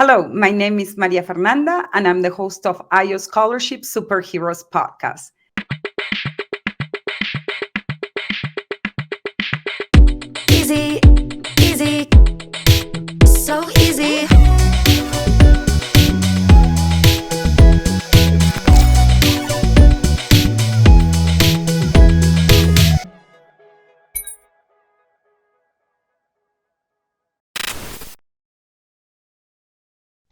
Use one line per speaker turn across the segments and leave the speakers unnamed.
Hello, my name is Maria Fernanda, and I'm the host of IOScholarships Superheroes podcast.
Easy, easy, so easy.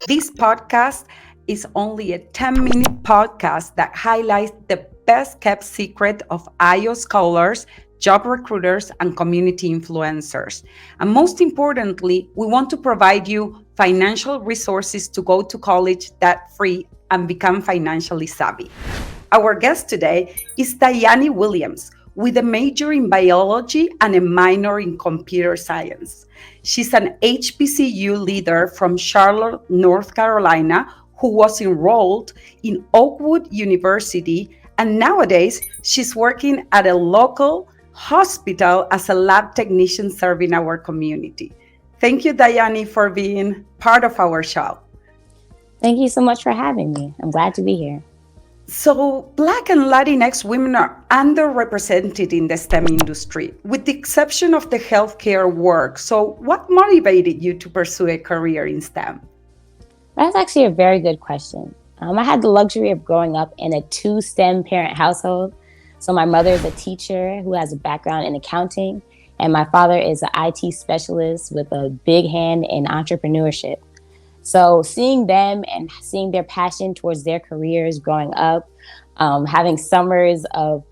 This podcast is only a 10-minute podcast that highlights the best kept secret of IO scholars, job recruiters, and community influencers. And most importantly, we want to provide you financial resources to go to college debt free and become financially savvy. Our guest today is Dayani Williams, with a major in biology and a minor in computer science. She's an HBCU leader from Charlotte, North Carolina, who was enrolled in Oakwood University, and nowadays she's working at a local hospital as a lab technician serving our community. Thank you, Dayani, for being part of our show.
Thank you so much for having me. I'm glad to be here.
So, Black and Latinx women are underrepresented in the STEM industry, with the exception of the healthcare work. So, what motivated you to pursue a career in STEM?
That's actually a very good question. I had the luxury of growing up in a 2 STEM parent household. So my mother is a teacher who has a background in accounting, and my father is an IT specialist with a big hand in entrepreneurship. So seeing them and seeing their passion towards their careers growing up, having summers of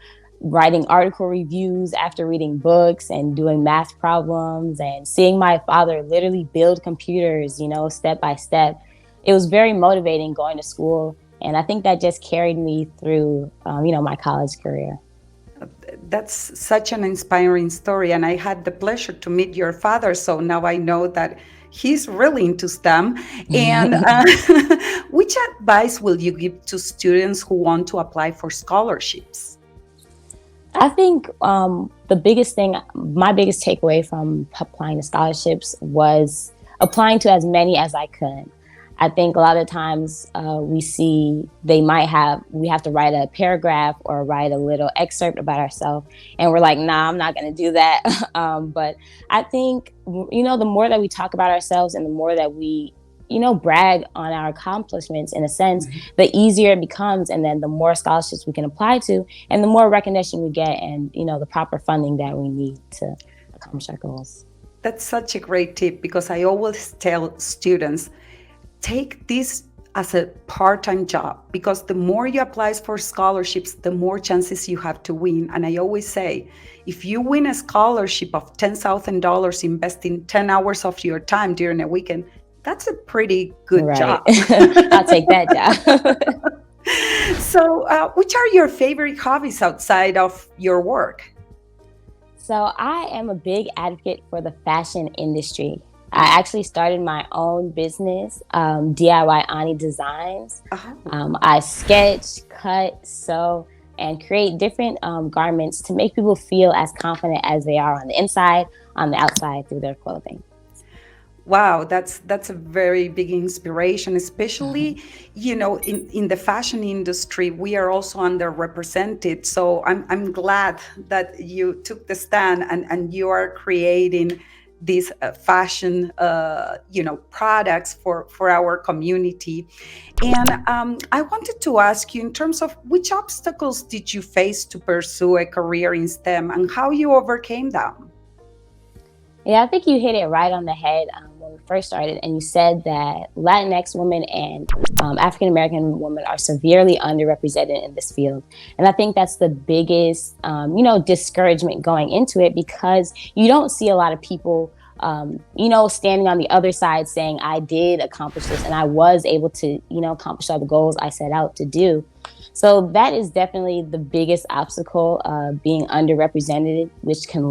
writing article reviews after reading books and doing math problems, and seeing my father literally build computers, step by step, it was very motivating going to school. And I think that just carried me through, my college career.
That's such an inspiring story. And I had the pleasure to meet your father. So now I know that he's really into STEM. And which advice will you give to students who want to apply for scholarships?
I think the biggest thing, my biggest takeaway from applying to scholarships was applying to as many as I could. I think a lot of times we see we have to write a paragraph or write a little excerpt about ourselves. And we're like, nah, I'm not going to do that. But I think, the more that we talk about ourselves and the more that we, brag on our accomplishments, in a sense, the easier it becomes. And then the more scholarships we can apply to and the more recognition we get and, the proper funding that we need to accomplish our goals.
That's such a great tip, because I always tell students, take this as a part-time job, because the more you apply for scholarships, the more chances you have to win. And I always say, if you win a scholarship of $10,000 investing 10 hours of your time during a weekend, that's a pretty good job.
I'll take that job.
So which are your favorite hobbies outside of your work?
So I am a big advocate for the fashion industry. I actually started my own business, DIY Ani Designs. I sketch, cut, sew, and create different garments to make people feel as confident as they are on the inside, on the outside through their clothing.
Wow, that's a very big inspiration, especially, in the fashion industry, we are also underrepresented. So I'm glad that you took the stand and you are creating these fashion, products for our community. And I wanted to ask you, in terms of which obstacles did you face to pursue a career in STEM and how you overcame them?
Yeah, I think you hit it right on the head when we first started, and you said that Latinx women and African-American women are severely underrepresented in this field. And I think that's the biggest, discouragement going into it, because you don't see a lot of people, standing on the other side saying, I did accomplish this and I was able to, accomplish all the goals I set out to do. So that is definitely the biggest obstacle, being underrepresented, which can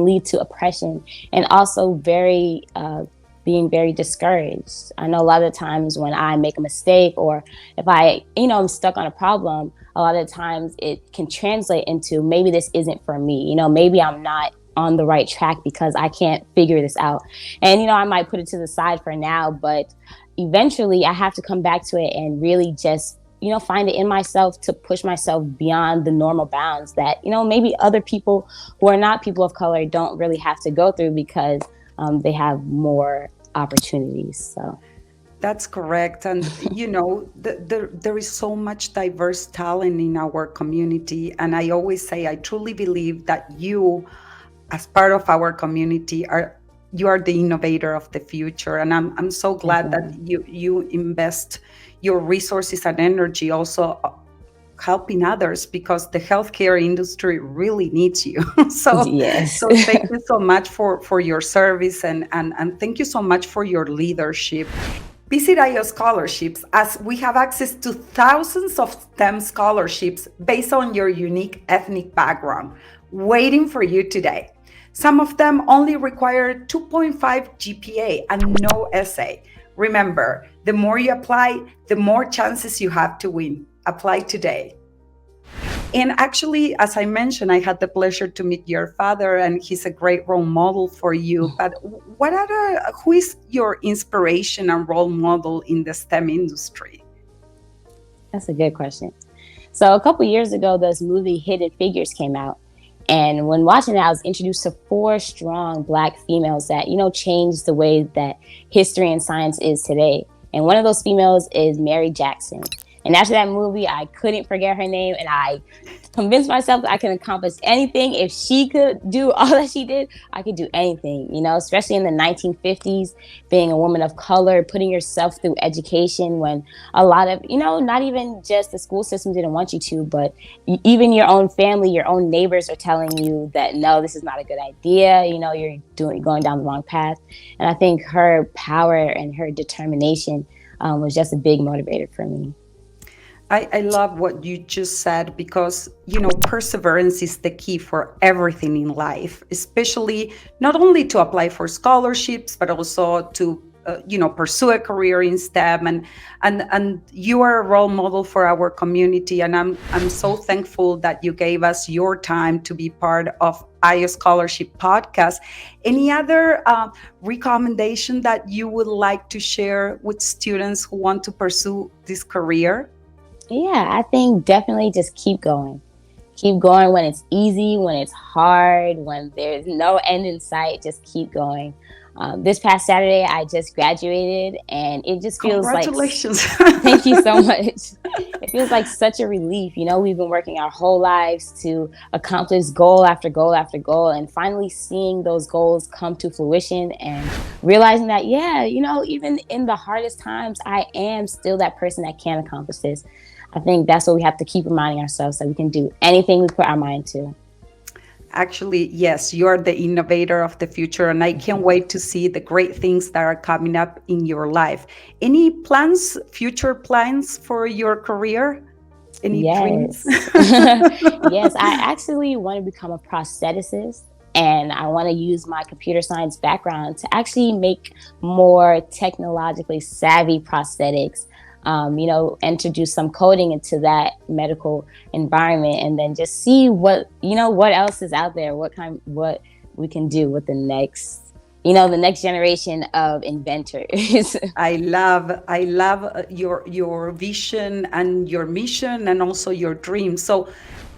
lead to oppression and also being very discouraged. I know a lot of times when I make a mistake, or if I'm stuck on a problem, a lot of times it can translate into maybe this isn't for me. Maybe I'm not on the right track because I can't figure this out. And, I might put it to the side for now, but eventually I have to come back to it and really just, find it in myself to push myself beyond the normal bounds that, maybe other people who are not people of color don't really have to go through because they have more opportunities. So.
That's correct. And, there is so much diverse talent in our community. And I always say, I truly believe that you, as part of our community, you are the innovator of the future. And I'm so glad that you invest your resources and energy also helping others, because the healthcare industry really needs you. so
Yes.
so thank you so much for your service, and thank you so much for your leadership. Visit IO Scholarships, as we have access to thousands of STEM scholarships based on your unique ethnic background, waiting for you today. Some of them only require 2.5 GPA and no essay. Remember, the more you apply, the more chances you have to win. Apply today. And actually, as I mentioned, I had the pleasure to meet your father, and he's a great role model for you. But who is your inspiration and role model in the STEM industry?
That's a good question. So a couple years ago, this movie Hidden Figures came out. And when watching it, I was introduced to 4 strong Black females that, changed the way that history and science is today. And one of those females is Mary Jackson. And after that movie, I couldn't forget her name. And I convinced myself that I can accomplish anything. If she could do all that she did, I could do anything, especially in the 1950s, being a woman of color, putting yourself through education when a lot of, not even just the school system didn't want you to, but even your own family, your own neighbors are telling you that, no, this is not a good idea. You're going down the wrong path. And I think her power and her determination was just a big motivator for me.
I love what you just said, because, perseverance is the key for everything in life, especially not only to apply for scholarships, but also to, pursue a career in STEM. And you are a role model for our community. And I'm so thankful that you gave us your time to be part of IO Scholarship podcast. Any other recommendation that you would like to share with students who want to pursue this career?
Yeah, I think definitely just keep going. Keep going when it's easy, when it's hard, when there's no end in sight, just keep going. This past Saturday, I just graduated, and it just feels
Congratulations.
Thank you so much. It feels like such a relief. We've been working our whole lives to accomplish goal after goal after goal, and finally seeing those goals come to fruition and realizing that, even in the hardest times, I am still that person that can accomplish this. I think that's what we have to keep reminding ourselves, that we can do anything we put our mind to.
Actually, yes, you are the innovator of the future, and I can't wait to see the great things that are coming up in your life. Any plans, future plans for your career? Any dreams?
Yes, I actually want to become a prostheticist, and I want to use my computer science background to actually make more technologically savvy prosthetics. Introduce some coding into that medical environment, and then just see what else is out there, what we can do with the next generation of inventors.
I love your vision and your mission, and also your dreams. So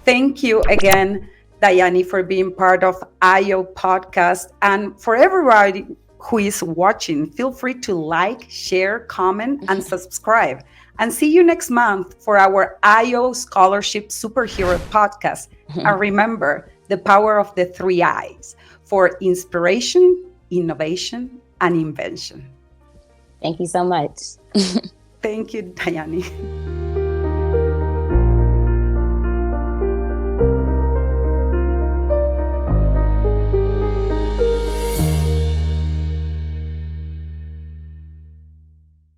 thank you again, Dayani, for being part of IO podcast. And for everybody who is watching, feel free to like, share, comment, and subscribe. And see you next month for our IO Scholarship Superhero podcast. And remember the power of the 3 I's for inspiration, innovation, and invention.
Thank you so much.
Thank you, Dayani.